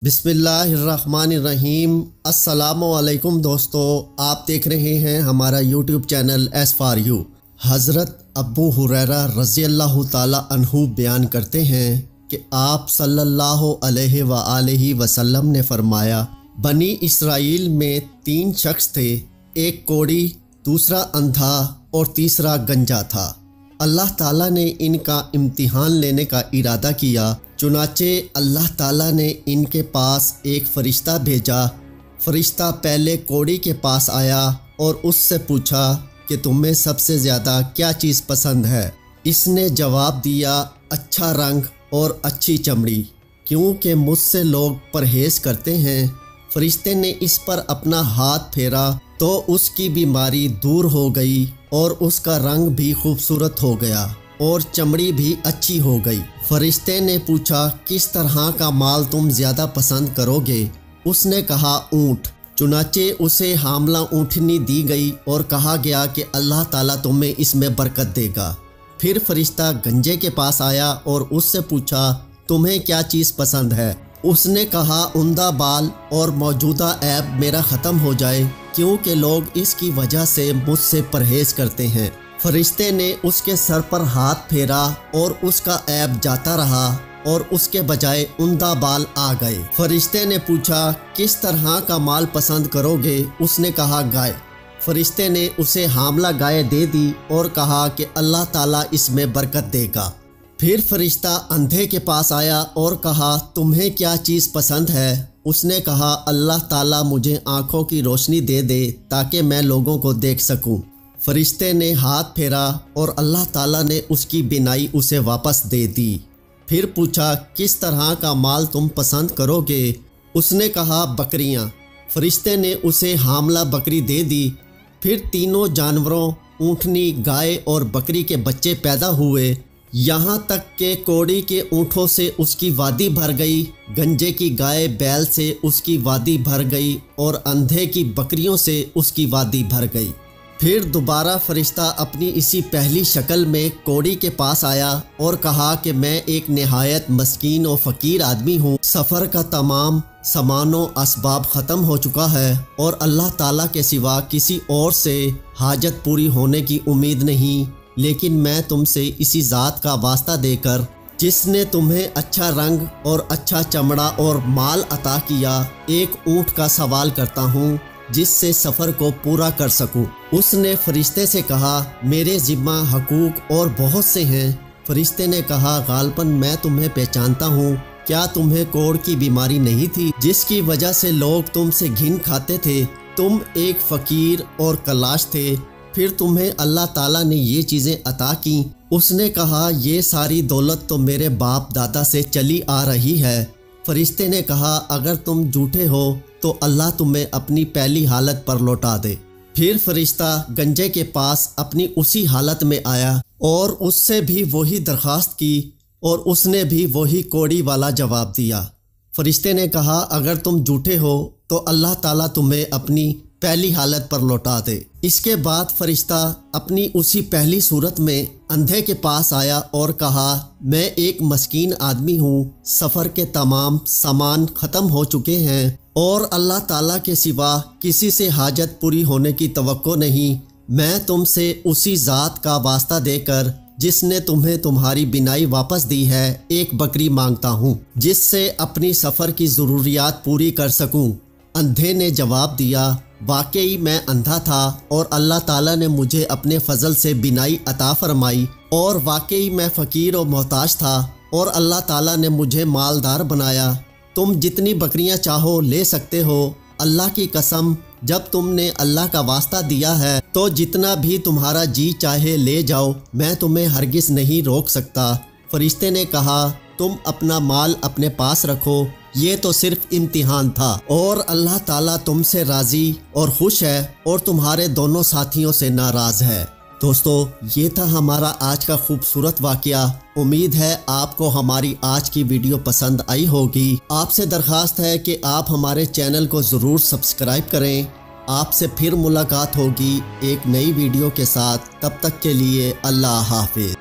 बिस्मिल्लाहिर्रहमानिर्रहीम। अस्सलामुअलैकुम दोस्तों, आप देख रहे हैं हमारा YouTube channel S for you. हज़रत अबू हुरैरा रज़ी अल्लाह ताला अन्हु बयान करते हैं कि आप सल्लल्लाहु अलैहि वसल्लम ने फरमाया, बनी इसराइल में 3 शख्स थे, एक कोढ़ी, दूसरा अंधा और तीसरा गंजा था। अल्लाह ताला ने इनका इम्तिहान लेने का इरादा किया, चुनाचे अल्लाह ताला ने इनके पास एक फ़रिश्ता भेजा। फ़रिश्ता पहले कोढ़ी के पास आया और उससे पूछा कि तुम्हें सबसे ज़्यादा क्या चीज़ पसंद है। इसने जवाब दिया, अच्छा रंग और अच्छी चमड़ी, क्योंकि मुझसे लोग परहेज़ करते हैं। फ़रिश्ते ने इस पर अपना हाथ फेरा तो उसकी बीमारी दूर हो गई और उसका रंग भी खूबसूरत हो गया और चमड़ी भी अच्छी हो गई। फरिश्ते ने पूछा, किस तरह का माल तुम ज़्यादा पसंद करोगे? उसने कहा, ऊँट। चुनाचे उसे हामला ऊँटनी दी गई और कहा गया कि अल्लाह ताला तुम्हें इसमें बरकत देगा। फिर फरिश्ता गंजे के पास आया और उससे पूछा, तुम्हें क्या चीज़ पसंद है? उसने कहा, उम्दा बाल और मौजूदा ऐब मेरा ख़त्म हो जाए, क्योंकि लोग इसकी वजह से मुझसे परहेज़ करते हैं। फरिश्ते ने उसके सर पर हाथ फेरा और उसका ऐब जाता रहा और उसके बजाय उम्दा बाल आ गए। फरिश्ते ने पूछा, किस तरह का माल पसंद करोगे? उसने कहा, गाय। फरिश्ते ने उसे हामला गाय दे दी और कहा कि अल्लाह ताला इसमें बरकत देगा। फिर फरिश्ता अंधे के पास आया और कहा, तुम्हें क्या चीज़ पसंद है? उसने कहा, अल्लाह ताला मुझे आँखों की रोशनी दे दे ताकि मैं लोगों को देख सकूं। फरिश्ते ने हाथ फेरा और अल्लाह ताला ने उसकी बिनाई उसे वापस दे दी। फिर पूछा, किस तरह का माल तुम पसंद करोगे? उसने कहा, बकरियां। फरिश्ते ने उसे हामला बकरी दे दी। फिर तीनों जानवरों, ऊँटनी, गाय और बकरी के बच्चे पैदा हुए, यहाँ तक के कोढ़ी के ऊँटों से उसकी वादी भर गई, गंजे की गाय बैल से उसकी वादी भर गई और अंधे की बकरियों से उसकी वादी भर गई। फिर दोबारा फरिश्ता अपनी इसी पहली शक्ल में कोढ़ी के पास आया और कहा कि मैं एक निहायत मस्कीन और फ़कीर आदमी हूँ। सफ़र का तमाम सामानो असबाब ख़त्म हो चुका है और अल्लाह ताला के सिवा किसी और से हाजत पूरी होने की उम्मीद नहीं, लेकिन मैं तुमसे इसी ज़ात का वास्ता देकर जिसने तुम्हें अच्छा रंग और अच्छा चमड़ा और माल अता किया, एक ऊँट का सवाल करता हूँ जिससे सफ़र को पूरा कर सकूँ। उसने फरिश्ते से कहा, मेरे ज़िम्मा हकूक़ और बहुत से हैं। फरिश्ते ने कहा, गालबन मैं तुम्हें पहचानता हूँ। क्या तुम्हें कोढ़ की बीमारी नहीं थी जिसकी वजह से लोग तुमसे घिन खाते थे? तुम एक फ़कीर और कलाश थे, फिर तुम्हें अल्लाह ताला ने ये चीज़ें अता की। उसने कहा, ये सारी दौलत तो मेरे बाप दादा से चली आ रही है। फरिश्ते ने कहा, अगर तुम झूठे हो तो अल्लाह तुम्हें अपनी पहली हालत पर लौटा दे। फिर फरिश्ता गंजे के पास अपनी उसी हालत में आया और उससे भी वही दरख्वास्त की और उसने भी वही कोढ़ी वाला जवाब दिया। फरिश्ते ने कहा, अगर तुम झूठे हो तो अल्लाह ताला तुम्हें अपनी पहली हालत पर लौटा दे। इसके बाद फरिश्ता अपनी उसी पहली सूरत में अंधे के पास आया और कहा, मैं एक मस्कीन आदमी हूँ, सफ़र के तमाम सामान ख़त्म हो चुके हैं और अल्लाह ताला के सिवा किसी से हाजत पूरी होने की तवक्को नहीं। मैं तुमसे उसी ज़ात का वास्ता देकर जिसने तुम्हें तुम्हारी बिनाई वापस दी है, एक बकरी मांगता हूँ जिससे अपनी सफ़र की ज़रूरियात पूरी कर सकूँ। अंधे ने जवाब दिया, वाकई मैं अंधा था और अल्लाह ताला ने मुझे अपने फजल से बिनाई अता फरमाई, और वाकई मैं फ़कीर और मोहताज था और अल्लाह ताला ने मुझे मालदार बनाया। तुम जितनी बकरियां चाहो ले सकते हो। अल्लाह की कसम, जब तुमने अल्लाह का वास्ता दिया है तो जितना भी तुम्हारा जी चाहे ले जाओ, मैं तुम्हें हरगिज़ नहीं रोक सकता। फरिश्ते ने कहा, तुम अपना माल अपने पास रखो, ये तो सिर्फ इम्तिहान था और अल्लाह ताला तुमसे राज़ी और खुश है और तुम्हारे दोनों साथियों से नाराज़ है। दोस्तों, ये था हमारा आज का खूबसूरत वाक़या। उम्मीद है आपको हमारी आज की वीडियो पसंद आई होगी। आपसे दरख्वास्त है कि आप हमारे चैनल को ज़रूर सब्सक्राइब करें। आपसे फिर मुलाकात होगी एक नई वीडियो के साथ। तब तक के लिए अल्लाह हाफिज़।